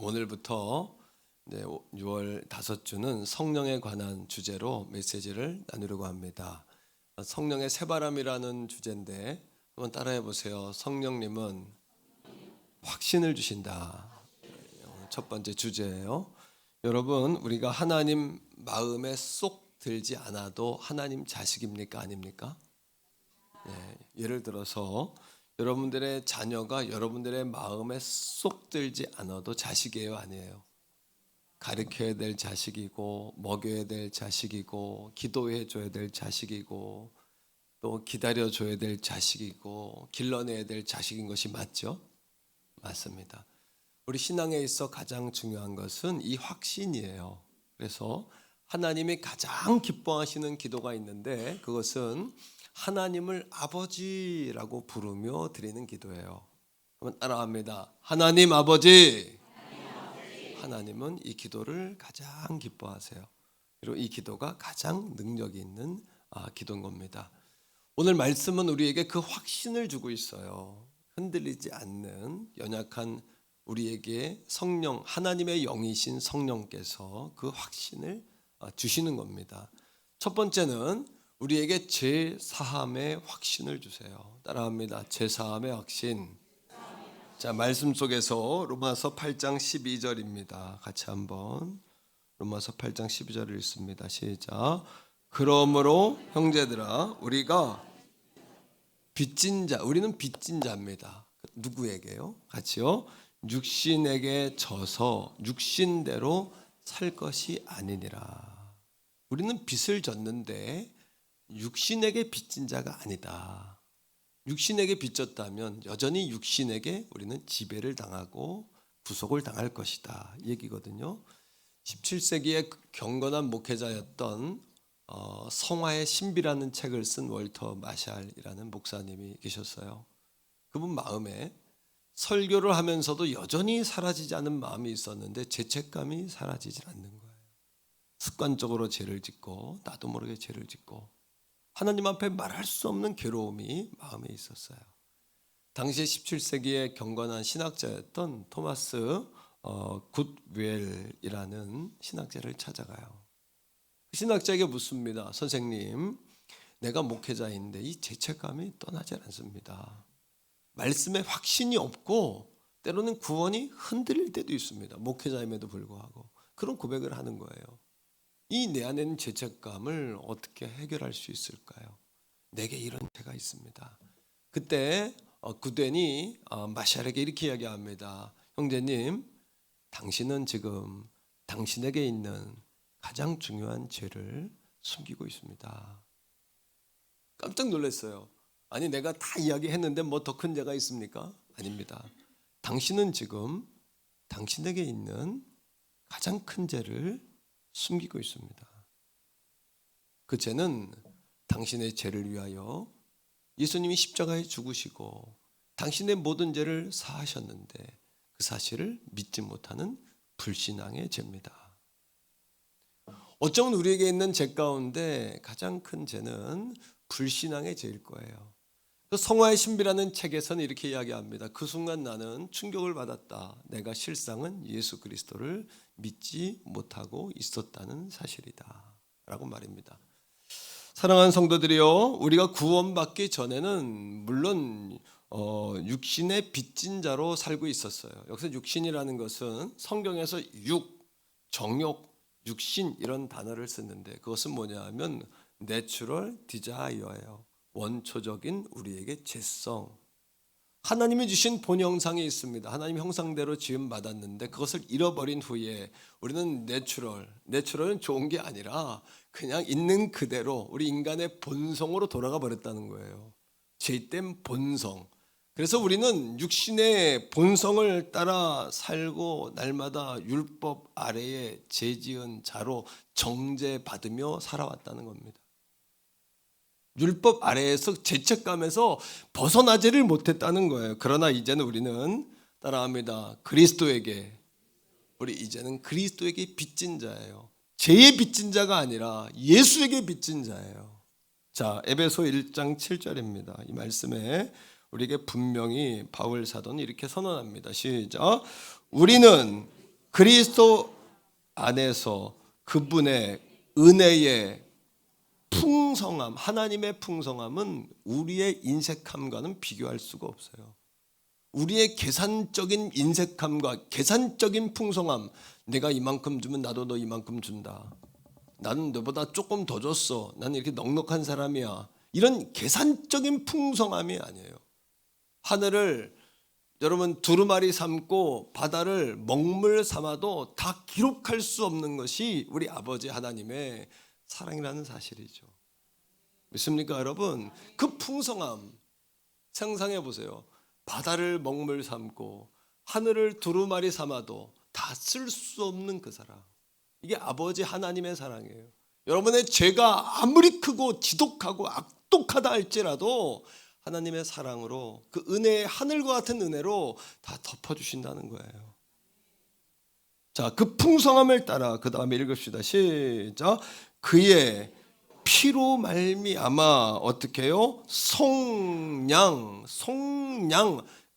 오늘부터 6월 5주는 성령에 관한 주제로 메시지를 나누려고 합니다. 성령의 새바람이라는 주제인데 한번 따라해 보세요. 성령님은 확신을 주신다. 첫 번째 주제예요. 여러분, 우리가 하나님 마음에 쏙 들지 않아도 하나님 자식입니까? 아닙니까? 예를 들어서 여러분들의 자녀가 여러분들의 마음에 쏙 들지 않아도 자식이에요, 아니에요? 가르쳐야 될 자식이고, 먹여야 될 자식이고, 기도해 줘야 될 자식이고, 또 기다려 줘야 될 자식이고, 길러내야 될 자식인 것이 맞죠? 맞습니다. 우리 신앙에 있어 가장 중요한 것은 이 확신이에요. 그래서 하나님이 가장 기뻐하시는 기도가 있는데 그것은 하나님을 아버지라고 부르며 드리는 기도예요. 한번 따라합니다. 하나님 아버지. 하나님은 이 기도를 가장 기뻐하세요. 그리고 이 기도가 가장 능력이 있는 기도인 겁니다. 오늘 말씀은 우리에게 그 확신을 주고 있어요. 흔들리지 않는 연약한 우리에게 성령, 하나님의 영이신 성령께서 그 확신을 주시는 겁니다. 첫 번째는 우리에게 죄사함의 확신을 주세요. 따라합니다. 죄사함의 확신. 자, 말씀 속에서 로마서 8장 12절입니다. 같이 한번 로마서 8장 12절을 읽습니다. 시작. 그러므로 형제들아, 우리가 빚진 자, 우리는 빚진 자입니다. 누구에게요? 같이요. 육신에게 져서 육신대로 살 것이 아니니라. 우리는 빚을 졌는데 육신에게 빚진 자가 아니다. 육신에게 빚졌다면 여전히 육신에게 우리는 지배를 당하고 구속을 당할 것이다, 이 얘기거든요. 17세기의 경건한 목회자였던 성화의 신비라는 책을 쓴 월터 마샬이라는 목사님이 계셨어요. 그분 마음에 설교를 하면서도 여전히 사라지지 않은 마음이 있었는데 죄책감이 사라지질 않는 거예요. 습관적으로 죄를 짓고 나도 모르게 죄를 짓고 하나님 앞에 말할 수 없는 괴로움이 마음에 있었어요. 당시 17세기의 경건한 신학자였던 토마스 굿웰이라는 신학자를 찾아가요. 그 신학자에게 묻습니다. 선생님, 내가 목회자인데 이 죄책감이 떠나지 않습니다. 말씀에 확신이 없고 때로는 구원이 흔들릴 때도 있습니다. 목회자임에도 불구하고 그런 고백을 하는 거예요. 이 내 안에 있는 죄책감을 어떻게 해결할 수 있을까요? 내게 이런 죄가 있습니다. 그때 구덴이 마샬에게 이렇게 이야기합니다. 형제님, 당신은 지금 당신에게 있는 가장 중요한 죄를 숨기고 있습니다. 깜짝 놀랐어요. 아니, 내가 다 이야기했는데 뭐 더 큰 죄가 있습니까? 아닙니다. 당신은 지금 당신에게 있는 가장 큰 죄를 숨기고 있습니다. 그 죄는 당신의 죄를 위하여 예수님이 십자가에 죽으시고 당신의 모든 죄를 사하셨는데 그 사실을 믿지 못하는 불신앙의 죄입니다. 어쩌면 우리에게 있는 죄 가운데 가장 큰 죄는 불신앙의 죄일 거예요. 성화의 신비라는 책에서는 이렇게 이야기합니다. 그 순간 나는 충격을 받았다. 내가 실상은 예수 그리스도를 믿지 못하고 있었다는 사실이다, 라고 말입니다. 사랑하는 성도들이요, 우리가 구원받기 전에는 물론 육신의 빚진 자로 살고 있었어요. 여기서 육신이라는 것은 성경에서 정욕, 육신 이런 단어를 쓰는데 그것은 뭐냐 하면 내추럴 디자이어예요. 원초적인 우리에게 죄성. 하나님이 주신 본 형상이 있습니다. 하나님 형상대로 지음 받았는데 그것을 잃어버린 후에 우리는 내추럴은 좋은 게 아니라 그냥 있는 그대로 우리 인간의 본성으로 돌아가 버렸다는 거예요. 죄된 본성. 그래서 우리는 육신의 본성을 따라 살고 날마다 율법 아래에 죄지은 자로 정죄받으며 살아왔다는 겁니다. 율법 아래에서 죄책감에서 벗어나지를 못했다는 거예요. 그러나 이제는 우리는 따라합니다. 우리 이제는 그리스도에게 빚진 자예요. 죄의 빚진 자가 아니라 예수에게 빚진 자예요. 자, 에베소 1장 7절입니다. 이 말씀에 우리에게 분명히 바울 사도는 이렇게 선언합니다. 시작. 우리는 그리스도 안에서 그분의 은혜의 풍성함, 하나님의 풍성함은 우리의 인색함과는 비교할 수가 없어요. 우리의 계산적인 인색함과 계산적인 풍성함, 내가 이만큼 주면 나도 너 이만큼 준다, 나는 너보다 조금 더 줬어, 나는 이렇게 넉넉한 사람이야, 이런 계산적인 풍성함이 아니에요. 하늘을 여러분 두루마리 삼고 바다를 먹물 삼아도 다 기록할 수 없는 것이 우리 아버지 하나님의 사랑이라는 사실이죠. 믿습니까 여러분? 그 풍성함 상상해 보세요. 바다를 먹물 삼고 하늘을 두루마리 삼아도 다 쓸 수 없는 그 사랑, 이게 아버지 하나님의 사랑이에요. 여러분의 죄가 아무리 크고 지독하고 악독하다 할지라도 하나님의 사랑으로, 그 은혜의 하늘과 같은 은혜로 다 덮어주신다는 거예요. 자, 그 풍성함을 따라 그 다음에 읽읍시다. 시작. 그의 피로 말미암아 어떻게 해요? 송양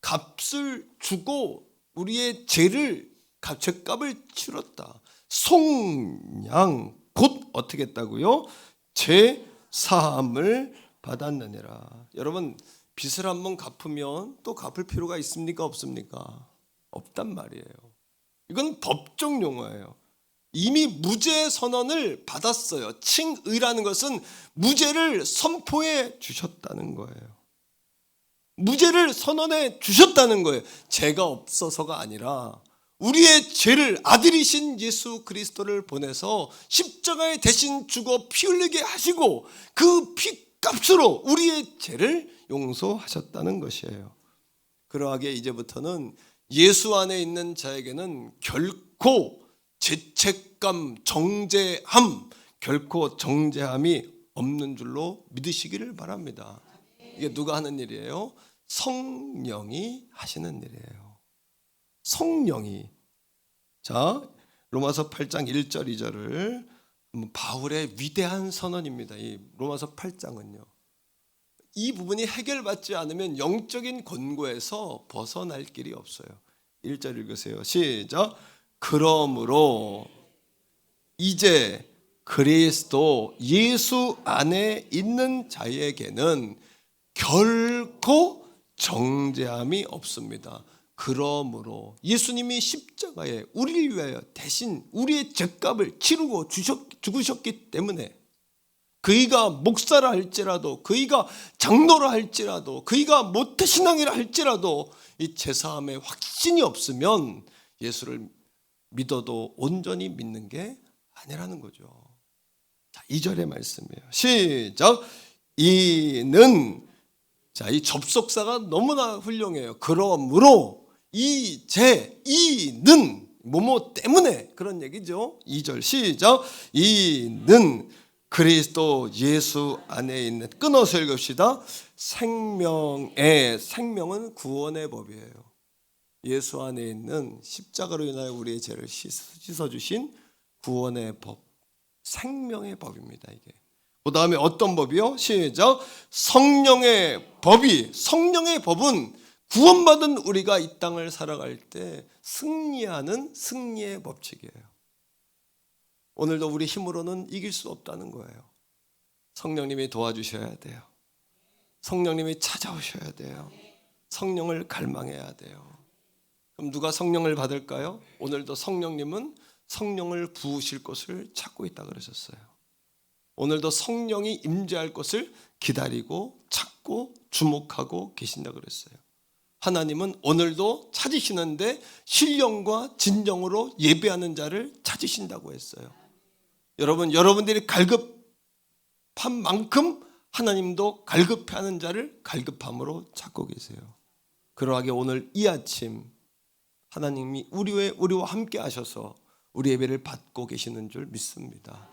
값을 주고 우리의 죄값을 치렀다. 송양 곧 어떻게 했다고요? 죄 사함을 받았느니라. 여러분, 빚을 한번 갚으면 또 갚을 필요가 있습니까 없습니까? 없단 말이에요. 이건 법적 용어예요. 이미 무죄 선언을 받았어요. 칭의라는 것은 무죄를 선포해 주셨다는 거예요. 무죄를 선언해 주셨다는 거예요. 죄가 없어서가 아니라 우리의 죄를 아들이신 예수 그리스도를 보내서 십자가에 대신 죽어 피 흘리게 하시고 그 피값으로 우리의 죄를 용서하셨다는 것이에요. 그러하게 이제부터는 예수 안에 있는 자에게는 결코 죄책감, 정죄함, 결코 정죄함이 없는 줄로 믿으시기를 바랍니다. 이게 누가 하는 일이에요? 성령이 하시는 일이에요. 성령이. 자, 로마서 8장 1절 2절을 바울의 위대한 선언입니다. 이 로마서 8장은요. 이 부분이 해결받지 않으면 영적인 권고에서 벗어날 길이 없어요. 1절 읽으세요. 시작. 그러므로 이제 그리스도 예수 안에 있는 자에게는 결코 정죄함이 없습니다. 그러므로 예수님이 십자가에 우리를 위하여 대신 우리의 죄값을 치르고 죽으셨기 때문에 그이가 목사라 할지라도, 그이가 장로라 할지라도, 그이가 모태신앙이라 할지라도 이 죄사함의 확신이 없으면 예수를 믿어도 온전히 믿는 게 아니라는 거죠. 자, 2절의 말씀이에요. 시작. 이는, 자, 이 접속사가 너무나 훌륭해요. 그러므로 이는 뭐뭐 때문에 그런 얘기죠. 2절 시작. 이는 그리스도 예수 안에 있는, 끊어서 읽읍시다. 생명은 구원의 법이에요. 예수 안에 있는 십자가로 인하여 우리의 죄를 씻어주신 구원의 법, 생명의 법입니다. 이게 그 다음에 어떤 법이요? 시작. 성령의 법은 구원받은 우리가 이 땅을 살아갈 때 승리하는 승리의 법칙이에요. 오늘도 우리 힘으로는 이길 수 없다는 거예요. 성령님이 도와주셔야 돼요. 성령님이 찾아오셔야 돼요. 성령을 갈망해야 돼요. 그럼 누가 성령을 받을까요? 오늘도 성령님은 성령을 부으실 것을 찾고 있다 그러셨어요. 오늘도 성령이 임재할 것을 기다리고 찾고 주목하고 계신다 그랬어요. 하나님은 오늘도 찾으시는데 신령과 진정으로 예배하는 자를 찾으신다고 했어요. 여러분들이 갈급한 만큼 하나님도 갈급해하는 자를 갈급함으로 찾고 계세요. 그러하게 오늘 이 아침 하나님이 우리와 함께 하셔서 우리 예배를 받고 계시는 줄 믿습니다.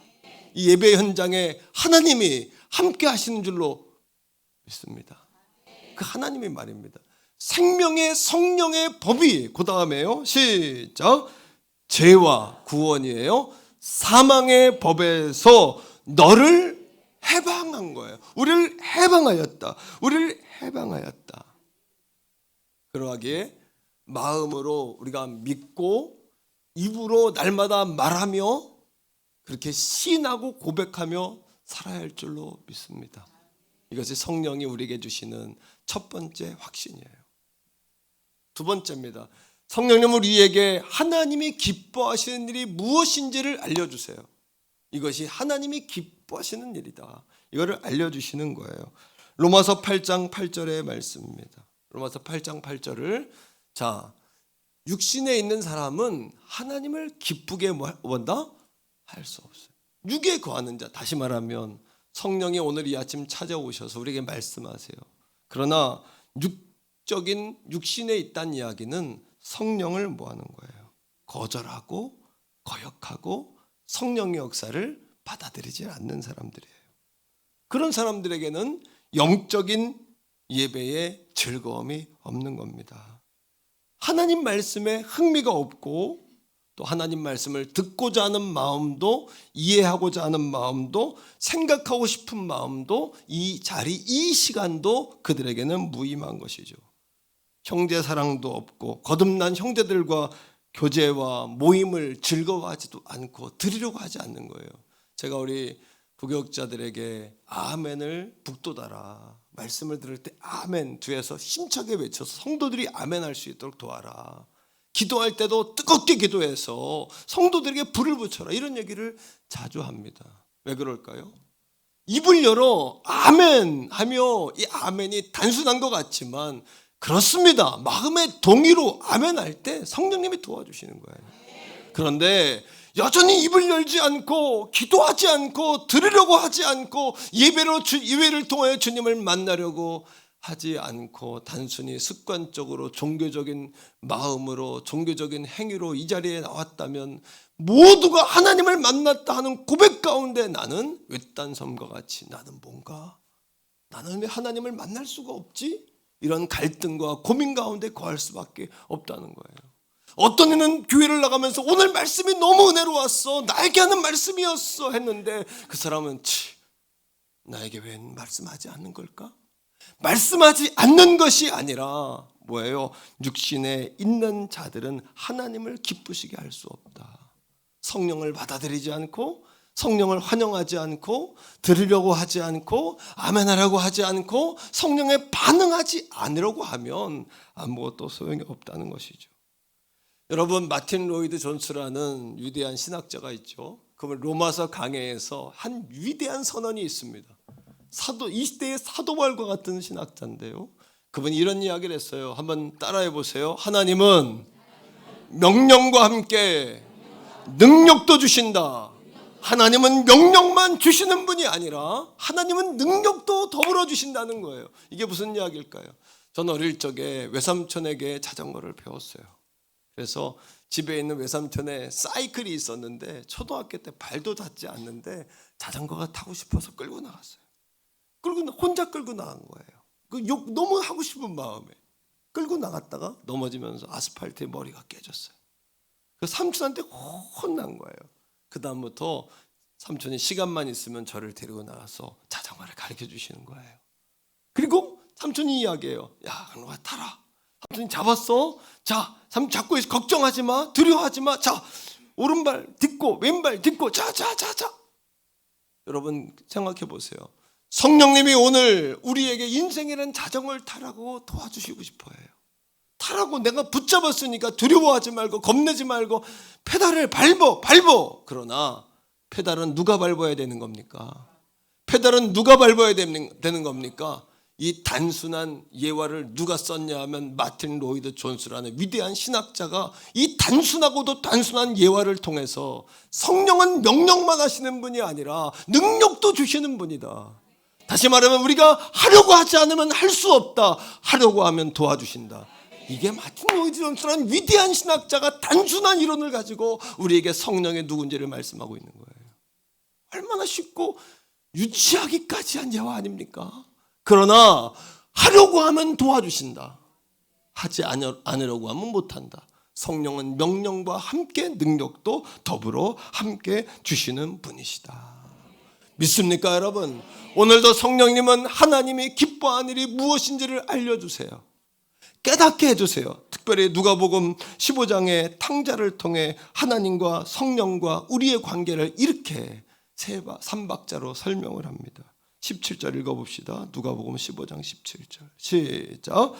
이 예배 현장에 하나님이 함께 하시는 줄로 믿습니다. 그 하나님의 말입니다. 생명의 성령의 법이 그 다음에요. 시작. 죄와 구원이에요. 사망의 법에서 너를 해방한 거예요. 우리를 해방하였다. 그러하기에 마음으로 우리가 믿고 입으로 날마다 말하며 그렇게 시인하고 고백하며 살아야 할 줄로 믿습니다. 이것이 성령이 우리에게 주시는 첫 번째 확신이에요. 두 번째입니다. 성령님은 우리에게 하나님이 기뻐하시는 일이 무엇인지를 알려주세요. 이것이 하나님이 기뻐하시는 일이다. 이거를 알려주시는 거예요. 로마서 8장 8절의 말씀입니다. 로마서 8장 8절을 육신에 있는 사람은 하나님을 기쁘게 원다? 할 수 없어요. 육에 거하는 자, 다시 말하면 성령이 오늘 이 아침 찾아오셔서 우리에게 말씀하세요. 그러나 육적인 육신에 있다는 이야기는 성령을 뭐하는 거예요? 거절하고 거역하고 성령의 역사를 받아들이지 않는 사람들이에요. 그런 사람들에게는 영적인 예배에 즐거움이 없는 겁니다. 하나님 말씀에 흥미가 없고 또 하나님 말씀을 듣고자 하는 마음도 이해하고자 하는 마음도 생각하고 싶은 마음도 이 자리, 이 시간도 그들에게는 무의미한 것이죠. 형제 사랑도 없고 거듭난 형제들과 교제와 모임을 즐거워하지도 않고 드리려고 하지 않는 거예요. 제가 우리 부교육자들에게 아멘을 북돋아라, 말씀을 들을 때 아멘 뒤에서 힘차게 외쳐서 성도들이 아멘할 수 있도록 도와라, 기도할 때도 뜨겁게 기도해서 성도들에게 불을 붙여라, 이런 얘기를 자주 합니다. 왜 그럴까요? 입을 열어 아멘 하며 이 아멘이 단순한 것 같지만 그렇습니다. 마음의 동의로 아멘할 때 성령님이 도와주시는 거예요. 그런데 여전히 입을 열지 않고 기도하지 않고 들으려고 하지 않고 예배를 통하여 주님을 만나려고 하지 않고 단순히 습관적으로 종교적인 마음으로 종교적인 행위로 이 자리에 나왔다면 모두가 하나님을 만났다 하는 고백 가운데 나는 외딴 섬과 같이 나는 왜 하나님을 만날 수가 없지? 이런 갈등과 고민 가운데 거할 수밖에 없다는 거예요. 어떤 이는 교회를 나가면서 오늘 말씀이 너무 은혜로웠어, 나에게 하는 말씀이었어 했는데 그 사람은 나에게 왜 말씀하지 않는 걸까? 말씀하지 않는 것이 아니라 뭐예요? 육신에 있는 자들은 하나님을 기쁘시게 할 수 없다. 성령을 받아들이지 않고 성령을 환영하지 않고 들으려고 하지 않고 아멘하라고 하지 않고 성령에 반응하지 않으려고 하면 아무것도 소용이 없다는 것이죠. 여러분, 마틴 로이드 존스라는 위대한 신학자가 있죠. 그분 로마서 강해에서 한 위대한 선언이 있습니다. 이 시대의 사도바울과 같은 신학자인데요. 그분이 이런 이야기를 했어요. 한번 따라해 보세요. 하나님은 명령과 함께 능력도 주신다. 하나님은 명령만 주시는 분이 아니라 하나님은 능력도 더불어 주신다는 거예요. 이게 무슨 이야기일까요? 저는 어릴 적에 외삼촌에게 자전거를 배웠어요. 그래서 집에 있는 외삼촌에 사이클이 있었는데 초등학교 때 발도 닿지 않는데 자전거가 타고 싶어서 끌고 나갔어요. 혼자 끌고 나간 거예요. 그 욕 너무 하고 싶은 마음에 끌고 나갔다가 넘어지면서 아스팔트에 머리가 깨졌어요. 그 삼촌한테 혼난 거예요. 그 다음부터 삼촌이 시간만 있으면 저를 데리고 나가서 자전거를 가르쳐 주시는 거예요. 그리고 삼촌이 이야기해요. 야, 너가 타라. 삼촌이 잡았어. 자, 삼촌 잡고 있어. 걱정하지 마. 두려워하지 마. 자, 오른발 딛고 왼발 딛고 자. 여러분 생각해 보세요. 성령님이 오늘 우리에게 인생이라는 자전거를 타라고 도와주시고 싶어요. 타라고 내가 붙잡았으니까 두려워하지 말고 겁내지 말고 페달을 밟어. 그러나 페달은 누가 밟아야 되는 겁니까? 페달은 누가 밟아야 되는 겁니까? 이 단순한 예화를 누가 썼냐 하면 마틴 로이드 존스라는 위대한 신학자가 이 단순하고도 단순한 예화를 통해서 성령은 명령만 하시는 분이 아니라 능력도 주시는 분이다. 다시 말하면 우리가 하려고 하지 않으면 할 수 없다. 하려고 하면 도와주신다. 이게 마틴 로이드 존스라는 위대한 신학자가 단순한 이론을 가지고 우리에게 성령의 누군지를 말씀하고 있는 거예요. 얼마나 쉽고 유치하기까지 한 예화 아닙니까? 그러나 하려고 하면 도와주신다. 하지 않으려고 하면 못한다. 성령은 명령과 함께 능력도 더불어 함께 주시는 분이시다. 믿습니까, 여러분? 오늘도 성령님은 하나님이 기뻐하는 일이 무엇인지를 알려주세요. 깨닫게 해주세요. 특별히 누가복음 15장의 탕자를 통해 하나님과 성령과 우리의 관계를 이렇게 삼박자로 설명을 합니다. 17절 읽어봅시다. 누가복음 15장 17절 시작.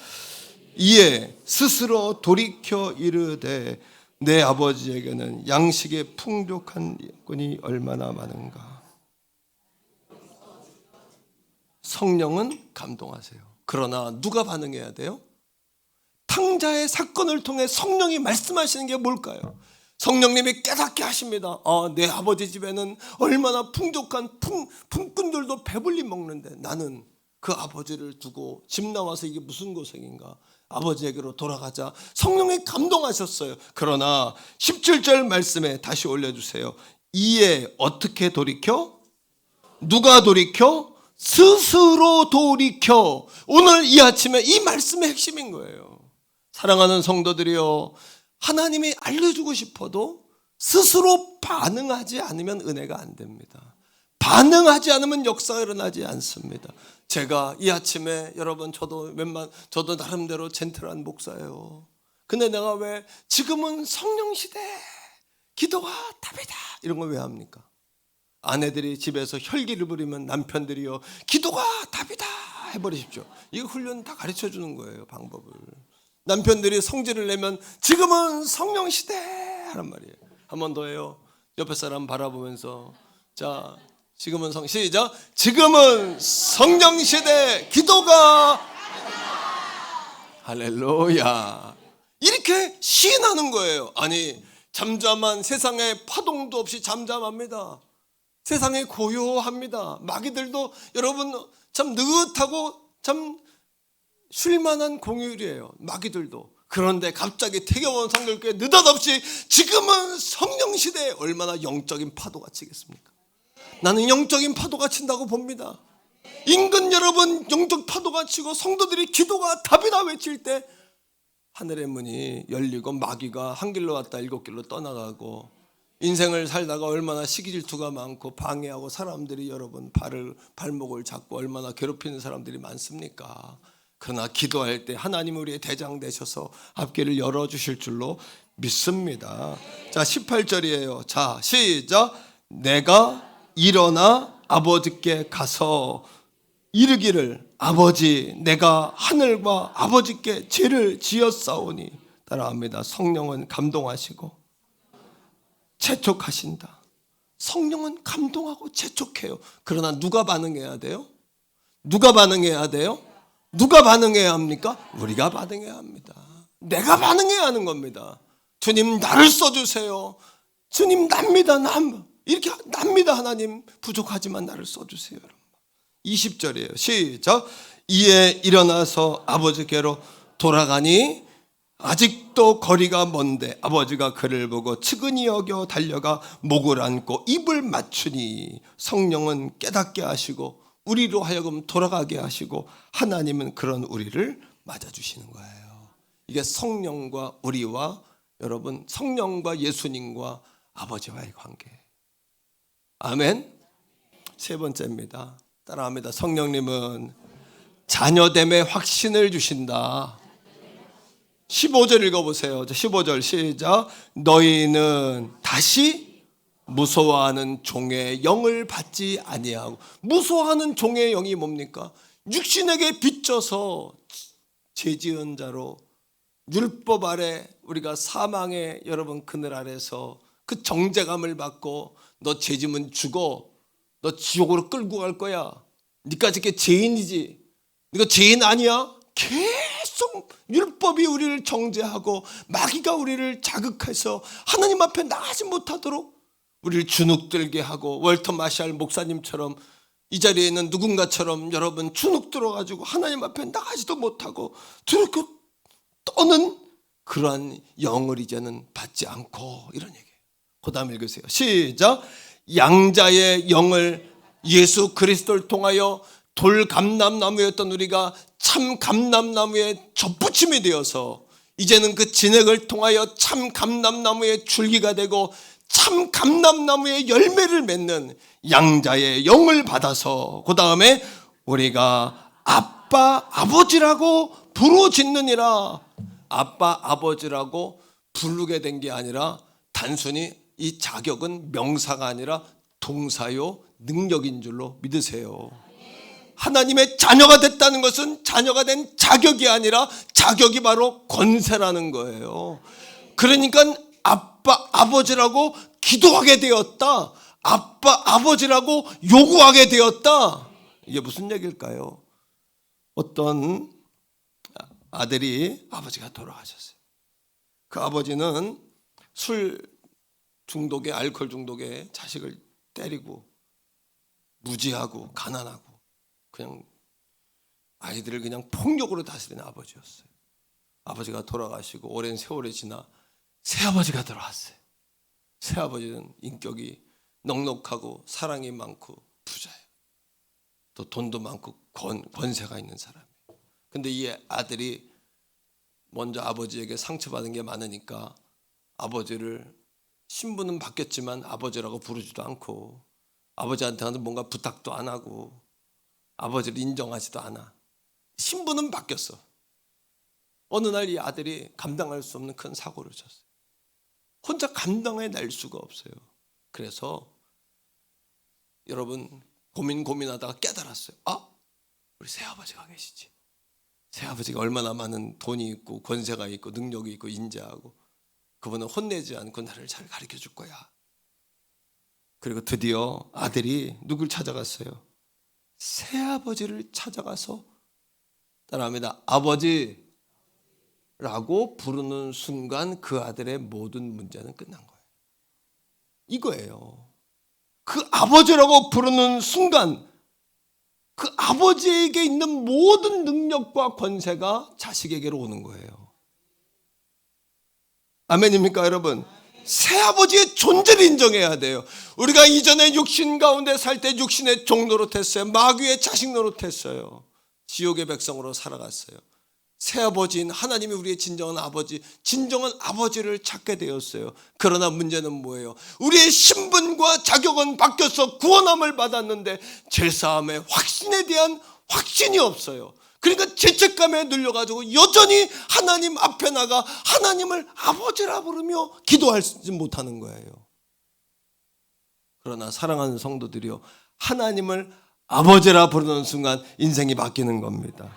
이에 스스로 돌이켜 이르되 내 아버지에게는 양식의 풍족한 꾼이 얼마나 많은가. 성령은 감동하세요. 그러나 누가 반응해야 돼요? 탕자의 사건을 통해 성령이 말씀하시는 게 뭘까요? 성령님이 깨닫게 하십니다. 내 아버지 집에는 얼마나 풍족한 품꾼들도 배불리 먹는데 나는 그 아버지를 두고 집 나와서 이게 무슨 고생인가. 아버지에게로 돌아가자. 성령이 감동하셨어요. 그러나 17절 말씀에 다시 올려주세요. 이에 어떻게 돌이켜? 누가 돌이켜? 스스로 돌이켜. 오늘 이 아침에 이 말씀의 핵심인 거예요. 사랑하는 성도들이여, 하나님이 알려주고 싶어도 스스로 반응하지 않으면 은혜가 안 됩니다. 반응하지 않으면 역사가 일어나지 않습니다. 제가 이 아침에 여러분 저도 나름대로 젠틀한 목사예요. 근데 내가 왜 지금은 성령 시대, 기도가 답이다 이런 걸 왜 합니까? 아내들이 집에서 혈기를 부리면 남편들이요 기도가 답이다 해버리십시오. 이거 훈련 다 가르쳐 주는 거예요, 방법을. 남편들이 성질을 내면 지금은 성령 시대 하란 말이에요. 한 번 더 해요. 옆에 사람 바라보면서 자, 지금은 시작. 지금은 성령 시대, 기도가 할렐루야. 이렇게 시인하는 거예요. 아니, 잠잠한 세상에 파동도 없이 잠잠합니다. 세상에 고요합니다. 마귀들도 여러분 참 느긋하고 참 쉴만한 공휴일이에요. 마귀들도. 그런데 갑자기 태경원 성결교회 느닷없이 지금은 성령 시대에 얼마나 영적인 파도가 치겠습니까? 나는 영적인 파도가 친다고 봅니다. 인근 여러분 영적 파도가 치고 성도들이 기도가 답이다 외칠 때 하늘의 문이 열리고 마귀가 한 길로 왔다 일곱 길로 떠나가고 인생을 살다가 얼마나 시기 질투가 많고 방해하고 사람들이 여러분 발목을 잡고 얼마나 괴롭히는 사람들이 많습니까? 그러나 기도할 때 하나님 우리의 대장 되셔서 앞길을 열어주실 줄로 믿습니다. 자, 18절이에요. 자, 시작. 내가 일어나 아버지께 가서 이르기를 아버지 내가 하늘과 아버지께 죄를 지었사오니. 따라합니다. 성령은 감동하시고 재촉하신다. 성령은 감동하고 재촉해요. 그러나 누가 반응해야 돼요? 누가 반응해야 돼요? 누가 반응해야 합니까? 우리가 반응해야 합니다. 내가 반응해야 하는 겁니다. 주님 나를 써주세요. 주님 납니다. 이렇게 납니다. 하나님 부족하지만 나를 써주세요. 20절이에요. 시작. 이에 일어나서 아버지께로 돌아가니 아직도 거리가 먼데 아버지가 그를 보고 측은히 여겨 달려가 목을 안고 입을 맞추니. 성령은 깨닫게 하시고 우리로 하여금 돌아가게 하시고 하나님은 그런 우리를 맞아주시는 거예요. 이게 성령과 우리와 여러분 성령과 예수님과 아버지와의 관계. 아멘. 세 번째입니다. 따라합니다. 성령님은 자녀됨의 확신을 주신다. 15절 읽어보세요. 15절 시작. 너희는 다시 무서워하는 종의 영을 받지 아니하고. 무서워하는 종의 영이 뭡니까? 육신에게 비춰서 죄지은 자로 율법 아래 우리가 사망의 여러분 그늘 아래서 그 정죄감을 받고 너 죄지면 죽어, 너 지옥으로 끌고 갈 거야, 니까지 게 죄인이지, 네가 죄인 아니야? 계속 율법이 우리를 정죄하고 마귀가 우리를 자극해서 하나님 앞에 나가지 못하도록 우리를 주눅들게 하고, 월터 마샬 목사님처럼 이 자리에 있는 누군가처럼 여러분 주눅 들어가지고 하나님 앞에 나가지도 못하고 저렇게 떠는 그러한 영을 이제는 받지 않고. 이런 얘기예요. 그 다음 읽으세요. 시작. 양자의 영을 예수 그리스도를 통하여 돌 감람나무였던 우리가 참 감람나무에 접붙임이 되어서 이제는 그 진액을 통하여 참 감람나무의 줄기가 되고 참 감람나무의 열매를 맺는 양자의 영을 받아서 그 다음에 우리가 아빠 아버지라고 부르짖느니라. 아빠 아버지라고 부르게 된 게 아니라 단순히 이 자격은 명사가 아니라 동사요 능력인 줄로 믿으세요. 하나님의 자녀가 됐다는 것은 자녀가 된 자격이 아니라 자격이 바로 권세라는 거예요. 그러니까 아빠 아버지라고 기도하게 되었다. 아빠 아버지라고 요구하게 되었다. 이게 무슨 얘기일까요? 어떤 아들이 아버지가 돌아가셨어요. 그 아버지는 술 중독에 알코올 중독에 자식을 때리고 무지하고 가난하고 그냥 아이들을 그냥 폭력으로 다스리는 아버지였어요. 아버지가 돌아가시고 오랜 세월이 지나 새아버지가 들어왔어요. 새아버지는 인격이 넉넉하고 사랑이 많고 부자예요. 또 돈도 많고 권세가 있는 사람이에요. 근데 이 아들이 먼저 아버지에게 상처받은 게 많으니까 아버지를 신분은 바뀌었지만 아버지라고 부르지도 않고 아버지한테는 뭔가 부탁도 안 하고 아버지를 인정하지도 않아. 신분은 바뀌었어. 어느 날 이 아들이 감당할 수 없는 큰 사고를 쳤어요. 혼자 감당해낼 수가 없어요. 그래서 여러분 고민하다가 깨달았어요. 우리 새아버지가 계시지. 새아버지가 얼마나 많은 돈이 있고 권세가 있고 능력이 있고 인자하고 그분은 혼내지 않고 나를 잘 가르쳐 줄 거야. 그리고 드디어 아들이 누굴 찾아갔어요? 새아버지를 찾아가서 따라합니다. 아버지라고 부르는 순간 그 아들의 모든 문제는 끝난 거예요. 이거예요. 그 아버지라고 부르는 순간 그 아버지에게 있는 모든 능력과 권세가 자식에게로 오는 거예요. 아멘입니까 여러분? 새아버지의 존재를 인정해야 돼요. 우리가 이전에 육신 가운데 살 때 육신의 종 노릇했어요. 마귀의 자식 노릇했어요. 지옥의 백성으로 살아갔어요. 새아버지인 하나님이 우리의 진정한 아버지를 찾게 되었어요. 그러나 문제는 뭐예요? 우리의 신분과 자격은 바뀌어서 구원함을 받았는데 죄사함의 확신에 대한 확신이 없어요. 그러니까 죄책감에 눌려가지고 여전히 하나님 앞에 나가 하나님을 아버지라 부르며 기도하지 못하는 거예요. 그러나 사랑하는 성도들이요, 하나님을 아버지라 부르는 순간 인생이 바뀌는 겁니다.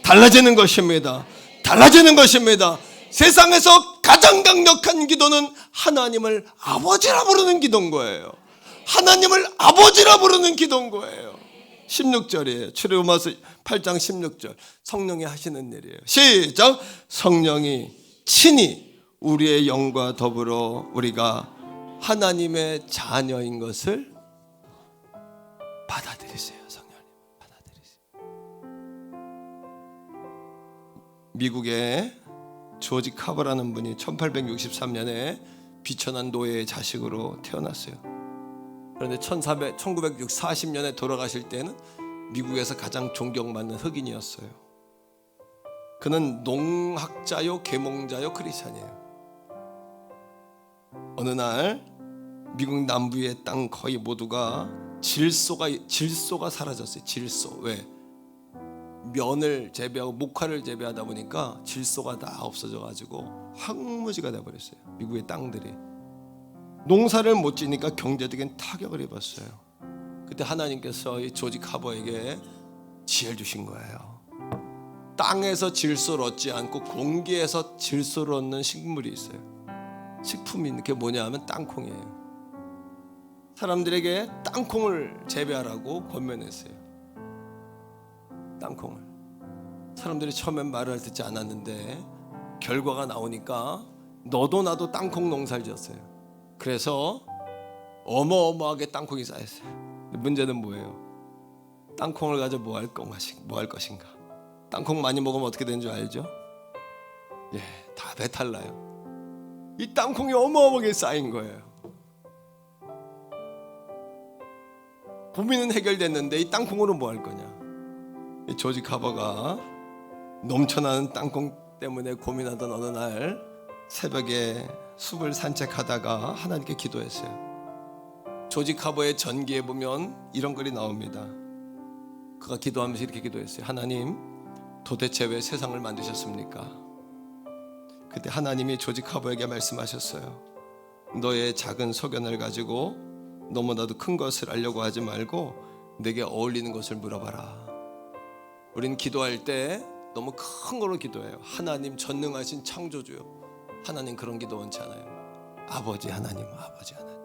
달라지는 것입니다. 달라지는 것입니다. 세상에서 가장 강력한 기도는 하나님을 아버지라 부르는 기도인 거예요. 하나님을 아버지라 부르는 기도인 거예요. 16절이에요. 출애굽기서 8장 16절. 성령이 하시는 일이에요. 시작. 성령이 친히 우리의 영과 더불어 우리가 하나님의 자녀인 것을 받아들이세요. 성령님 받아들이세요. 미국의 조지 카버라는 분이 1863년에 비천한 노예의 자식으로 태어났어요. 그런데 1940년에 돌아가실 때는 미국에서 가장 존경받는 흑인이었어요. 그는 농학자요 계몽자요 크리스찬이에요. 어느 날 미국 남부의 땅 거의 모두가 질소가 사라졌어요. 질소. 왜? 면을 재배하고 목화를 재배하다 보니까 질소가 다 없어져가지고 황무지가 돼버렸어요. 미국의 땅들이. 농사를 못 지니까 경제적인 타격을 입었어요. 그때 하나님께서 이 조지 카버에게 지혜를 주신 거예요. 땅에서 질소를 얻지 않고 공기에서 질소를 얻는 식물이 있어요. 식품이 그게 뭐냐 하면 땅콩이에요. 사람들에게 땅콩을 재배하라고 권면했어요. 땅콩을. 사람들이 처음엔 말을 듣지 않았는데 결과가 나오니까 너도 나도 땅콩 농사를 지었어요. 그래서 어마어마하게 땅콩이 쌓였어요. 문제는 뭐예요? 땅콩을 가지고 뭐 할 것인가? 땅콩 많이 먹으면 어떻게 되는 줄 알죠? 다 배탈 나요. 이 땅콩이 어마어마하게 쌓인 거예요. 고민은 해결됐는데 이 땅콩으로 뭐 할 거냐? 이 조지 카버가 넘쳐나는 땅콩 때문에 고민하던 어느 날 새벽에 숲을 산책하다가 하나님께 기도했어요. 조지 카버의 전기에 보면 이런 글이 나옵니다. 그가 기도하면서 이렇게 기도했어요. 하나님, 도대체 왜 세상을 만드셨습니까? 그때 하나님이 조직하버에게 말씀하셨어요. 너의 작은 소견을 가지고 너무나도 큰 것을 알려고 하지 말고 내게 어울리는 것을 물어봐라. 우린 기도할 때 너무 큰 거로 기도해요. 하나님 전능하신 창조주요. 하나님 그런 기도 원치 않아요. 아버지 하나님, 아버지 하나님.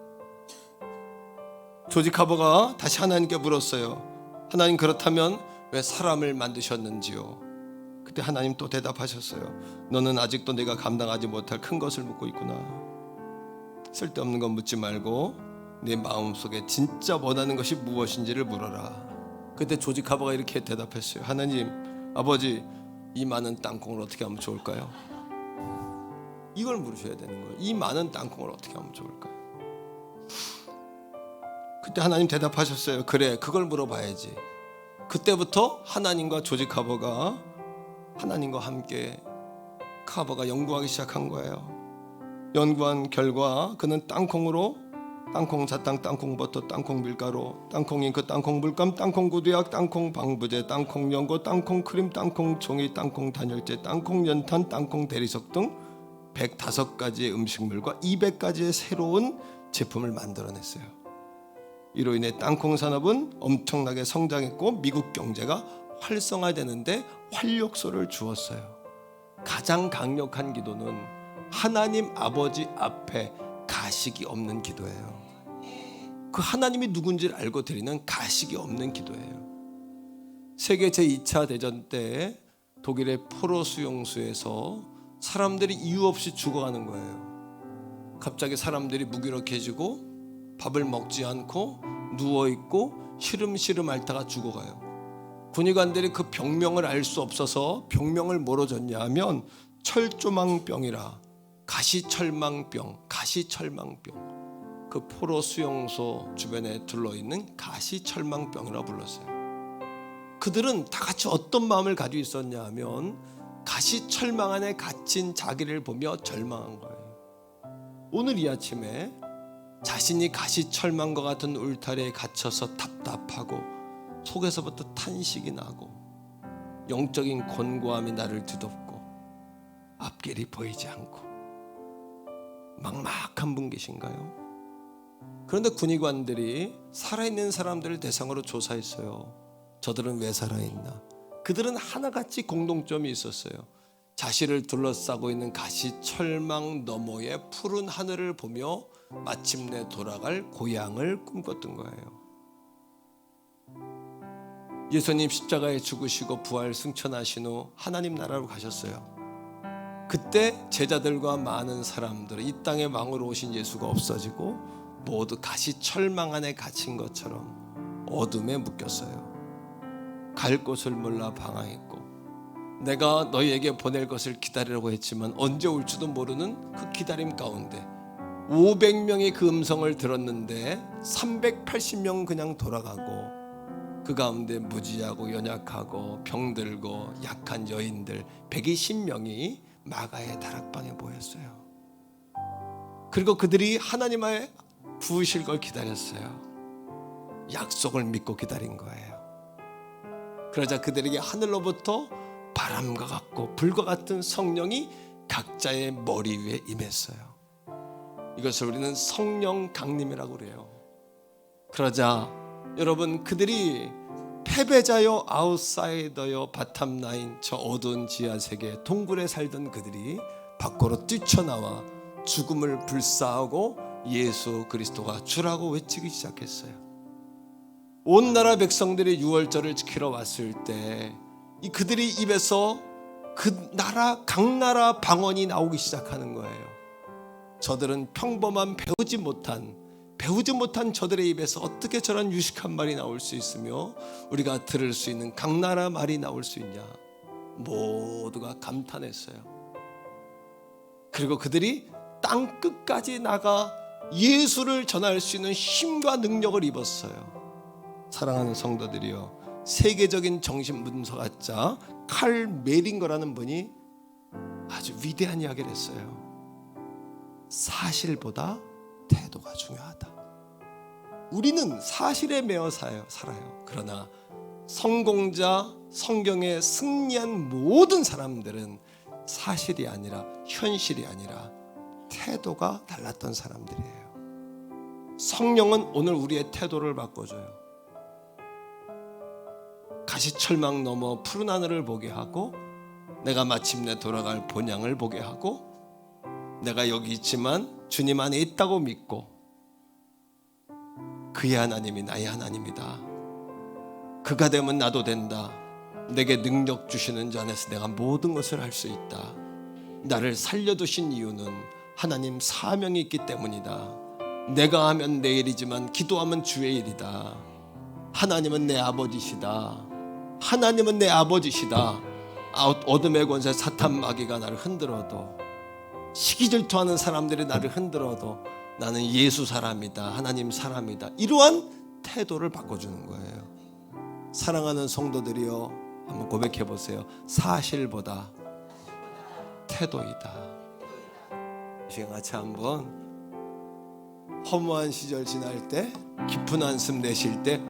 조직하버가 다시 하나님께 물었어요. 하나님 그렇다면 왜 사람을 만드셨는지요? 그때 하나님 또 대답하셨어요. 너는 아직도 내가 감당하지 못할 큰 것을 묻고 있구나. 쓸데없는 건 묻지 말고 내 마음속에 진짜 원하는 것이 무엇인지를 물어라. 그때 조직하버가 이렇게 대답했어요. 하나님, 아버지, 이 많은 땅콩을 어떻게 하면 좋을까요? 이걸 물으셔야 되는 거예요. 이 많은 땅콩을 어떻게 하면 좋을까요? 그때 하나님 대답하셨어요. 그래, 그걸 물어봐야지. 그때부터 하나님과 조직하버가 하나님과 함께 카버가 연구하기 시작한 거예요. 연구한 결과 그는 땅콩으로 땅콩 사탕, 땅콩 버터, 땅콩 밀가루, 땅콩 잉크, 땅콩 물감, 땅콩 구두약, 땅콩 방부제, 땅콩 연고, 땅콩 크림, 땅콩 종이, 땅콩 단열재, 땅콩 연탄, 땅콩 대리석 등 105가지의 음식물과 200가지의 새로운 제품을 만들어냈어요. 이로 인해 땅콩 산업은 엄청나게 성장했고 미국 경제가 활성화되는데 활력소를 주었어요. 가장 강력한 기도는 하나님 아버지 앞에 가식이 없는 기도예요. 그 하나님이 누군지를 알고 드리는 가식이 없는 기도예요. 세계 제2차 대전 때 독일의 포로 수용소에서 사람들이 이유 없이 죽어가는 거예요. 갑자기 사람들이 무기력해지고 밥을 먹지 않고 누워있고 시름시름 앓다가 죽어가요. 군의관들이 그 병명을 알 수 없어서 병명을 뭐로 줬냐 하면 철조망병이라, 가시철망병. 그 포로 수용소 주변에 둘러있는 가시철망병이라고 불렀어요. 그들은 다 같이 어떤 마음을 가지고 있었냐 하면 가시철망 안에 갇힌 자기를 보며 절망한 거예요. 오늘 이 아침에 자신이 가시철망과 같은 울타리에 갇혀서 답답하고 속에서부터 탄식이 나고 영적인 곤고함이 나를 뒤덮고 앞길이 보이지 않고 막막한 분 계신가요? 그런데 군의관들이 살아있는 사람들을 대상으로 조사했어요. 저들은 왜 살아있나? 그들은 하나같이 공동점이 있었어요. 자신을 둘러싸고 있는 가시철망 너머의 푸른 하늘을 보며 마침내 돌아갈 고향을 꿈꿨던 거예요. 예수님 십자가에 죽으시고 부활 승천하신 후 하나님 나라로 가셨어요. 그때 제자들과 많은 사람들은 이 땅에 왕으로 오신 예수가 없어지고 모두 가시철망 안에 갇힌 것처럼 어둠에 묶였어요. 갈 곳을 몰라 방황했고 내가 너희에게 보낼 것을 기다리라고 했지만 언제 올지도 모르는 그 기다림 가운데 500명이 그 음성을 들었는데 380명 그냥 돌아가고 그 가운데 무지하고 연약하고 병들고 약한 여인들 120명이 마가의 다락방에 모였어요. 그리고 그들이 하나님의 부으실 걸 기다렸어요. 약속을 믿고 기다린 거예요. 그러자 그들에게 하늘로부터 바람과 같고 불과 같은 성령이 각자의 머리 위에 임했어요. 이것을 우리는 성령 강림이라고 그래요. 그러자 여러분, 그들이 패배자요 아웃사이더요 바텀라인, 저 어두운 지하 세계 동굴에 살던 그들이 밖으로 뛰쳐나와 죽음을 불사하고 예수 그리스도가 주라고 외치기 시작했어요. 온 나라 백성들이 유월절을 지키러 왔을 때 이 그들이 입에서 그 나라 각 나라 방언이 나오기 시작하는 거예요. 저들은 평범한 배우지 못한 저들의 입에서 어떻게 저런 유식한 말이 나올 수 있으며 우리가 들을 수 있는 각 나라 말이 나올 수 있냐. 모두가 감탄했어요. 그리고 그들이 땅 끝까지 나가 예수를 전할 수 있는 힘과 능력을 입었어요. 사랑하는 성도들이여, 세계적인 정신분석학자 칼 메링거라는 분이 아주 위대한 이야기를 했어요. 사실보다 태도가 중요하다. 우리는 사실에 매어 살아요. 그러나 성공자, 성경에 승리한 모든 사람들은 사실이 아니라 현실이 아니라 태도가 달랐던 사람들이에요. 성령은 오늘 우리의 태도를 바꿔줘요. 가시철망 넘어 푸른 하늘을 보게 하고, 내가 마침내 돌아갈 본향을 보게 하고, 내가 여기 있지만 주님 안에 있다고 믿고, 그의 하나님이 나의 하나님이다. 그가 되면 나도 된다. 내게 능력 주시는 자 안에서 내가 모든 것을 할 수 있다. 나를 살려두신 이유는 하나님 사명이 있기 때문이다. 내가 하면 내 일이지만 기도하면 주의 일이다. 하나님은 내 아버지시다. 하나님은 내 아버지시다. 어둠의 권세 사탄 마귀가 나를 흔들어도, 시기질투하는 사람들이 나를 흔들어도 나는 예수 사람이다. 하나님 사람이다. 이러한 태도를 바꿔주는 거예요. 사랑하는 성도들이여, 한번 고백해 보세요. 사실보다 태도이다. 이 시간 같이 한번 허무한 시절 지날 때, 깊은 한숨 내쉴 때